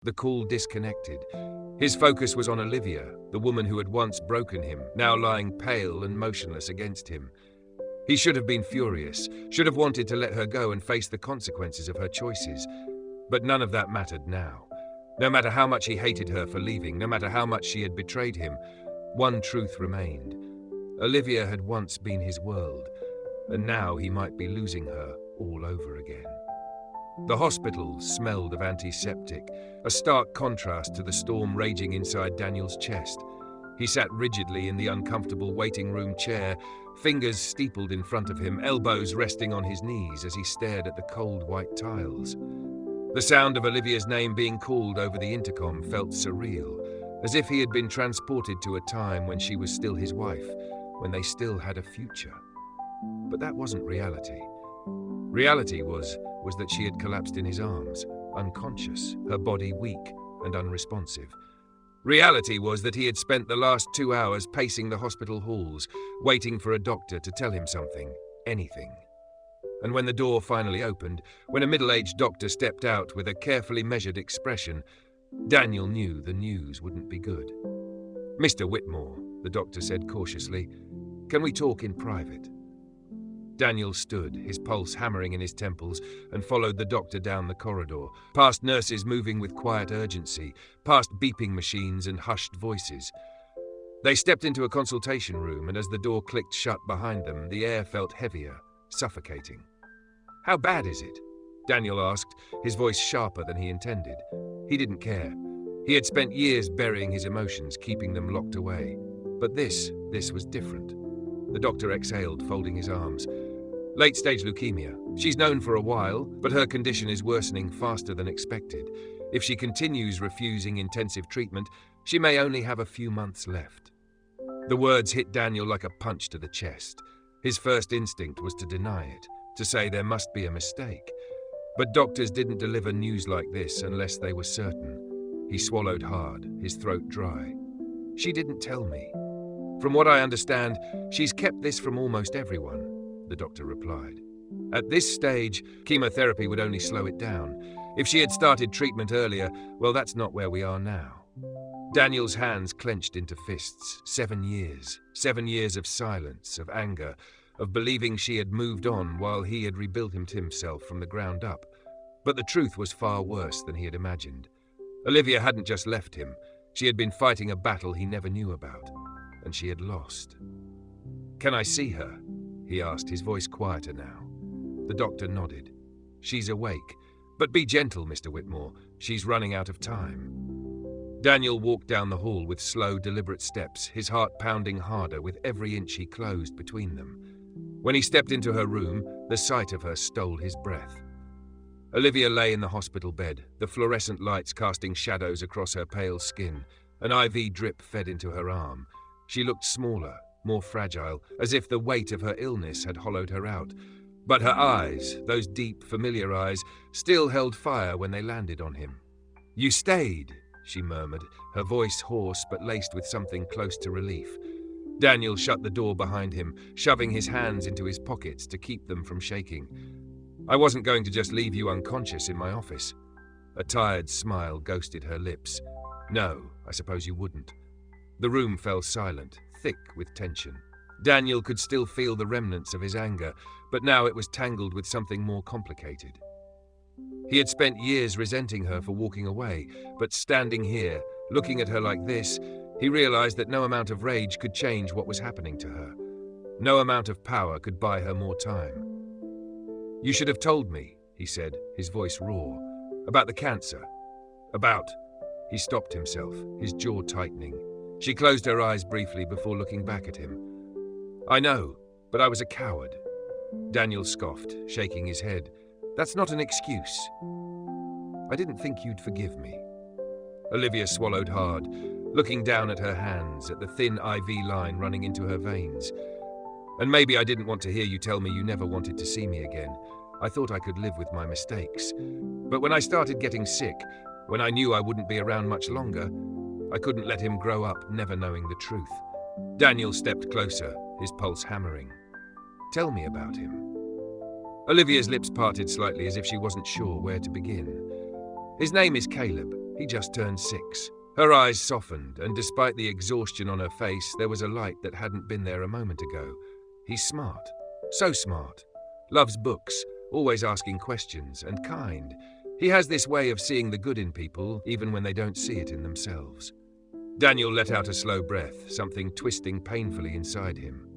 The call disconnected. His focus was on Olivia, the woman who had once broken him, now lying pale and motionless against him. He should have been furious, should have wanted to let her go and face the consequences of her choices. But none of that mattered now. No matter how much he hated her for leaving, no matter how much she had betrayed him, one truth remained. Olivia had once been his world, and now he might be losing her all over again. The hospital smelled of antiseptic, a stark contrast to the storm raging inside Daniel's chest. He sat rigidly in the uncomfortable waiting room chair, fingers steepled in front of him, elbows resting on his knees as he stared at the cold white tiles. The sound of Olivia's name being called over the intercom felt surreal, as if he had been transported to a time when she was still his wife, when they still had a future. But that wasn't reality. Reality was that she had collapsed in his arms, unconscious, her body weak and unresponsive. Reality was that he had spent the last 2 hours pacing the hospital halls, waiting for a doctor to tell him something, anything. And when the door finally opened, when a middle-aged doctor stepped out with a carefully measured expression, Daniel knew the news wouldn't be good. "Mr. Whitmore," the doctor said cautiously, "can we talk in private?" Daniel stood, his pulse hammering in his temples, and followed the doctor down the corridor, past nurses moving with quiet urgency, past beeping machines and hushed voices. They stepped into a consultation room, and as the door clicked shut behind them, the air felt heavier, suffocating. "How bad is it?" Daniel asked, his voice sharper than he intended. He didn't care. He had spent years burying his emotions, keeping them locked away. But this was different. The doctor exhaled, folding his arms. "Late-stage leukemia. She's known for a while, but her condition is worsening faster than expected. If she continues refusing intensive treatment, she may only have a few months left." The words hit Daniel like a punch to the chest. His first instinct was to deny it, to say there must be a mistake. But doctors didn't deliver news like this unless they were certain. He swallowed hard, his throat dry. "She didn't tell me. From what I understand, she's kept this from almost everyone," the doctor replied. "At this stage, chemotherapy would only slow it down. If she had started treatment earlier, well, that's not where we are now." Daniel's hands clenched into fists. 7 years. 7 years of silence, of anger, of believing she had moved on while he had rebuilt himself from the ground up. But the truth was far worse than he had imagined. Olivia hadn't just left him. She had been fighting a battle he never knew about, and she had lost. "Can I see her?" he asked, his voice quieter now. The doctor nodded. "She's awake. But be gentle, Mr. Whitmore. She's running out of time." Daniel walked down the hall with slow, deliberate steps, his heart pounding harder with every inch he closed between them. When he stepped into her room, the sight of her stole his breath. Olivia lay in the hospital bed, the fluorescent lights casting shadows across her pale skin. An IV drip fed into her arm. She looked smaller, more fragile, as if the weight of her illness had hollowed her out. But her eyes, those deep, familiar eyes, still held fire when they landed on him. "You stayed," she murmured, her voice hoarse but laced with something close to relief. Daniel shut the door behind him, shoving his hands into his pockets to keep them from shaking. "I wasn't going to just leave you unconscious in my office." A tired smile ghosted her lips. "No, I suppose you wouldn't." The room fell silent, thick with tension. Daniel could still feel the remnants of his anger, but now it was tangled with something more complicated. He had spent years resenting her for walking away, but standing here, looking at her like this, he realized that no amount of rage could change what was happening to her. No amount of power could buy her more time. "You should have told me," he said, his voice raw, "about the cancer. About—" He stopped himself, his jaw tightening. She closed her eyes briefly before looking back at him. "I know, but I was a coward." Daniel scoffed, shaking his head. "That's not an excuse." "I didn't think you'd forgive me." Olivia swallowed hard, looking down at her hands, at the thin IV line running into her veins. "And maybe I didn't want to hear you tell me you never wanted to see me again. I thought I could live with my mistakes. But when I started getting sick, when I knew I wouldn't be around much longer, I couldn't let him grow up never knowing the truth." Daniel stepped closer, his pulse hammering. "Tell me about him." Olivia's lips parted slightly as if she wasn't sure where to begin. "His name is Caleb. He just turned 6. Her eyes softened, and despite the exhaustion on her face, there was a light that hadn't been there a moment ago. He's smart. So smart. Loves books, always asking questions, and kind. He has this way of seeing the good in people, even when they don't see it in themselves. Daniel let out a slow breath, something twisting painfully inside him.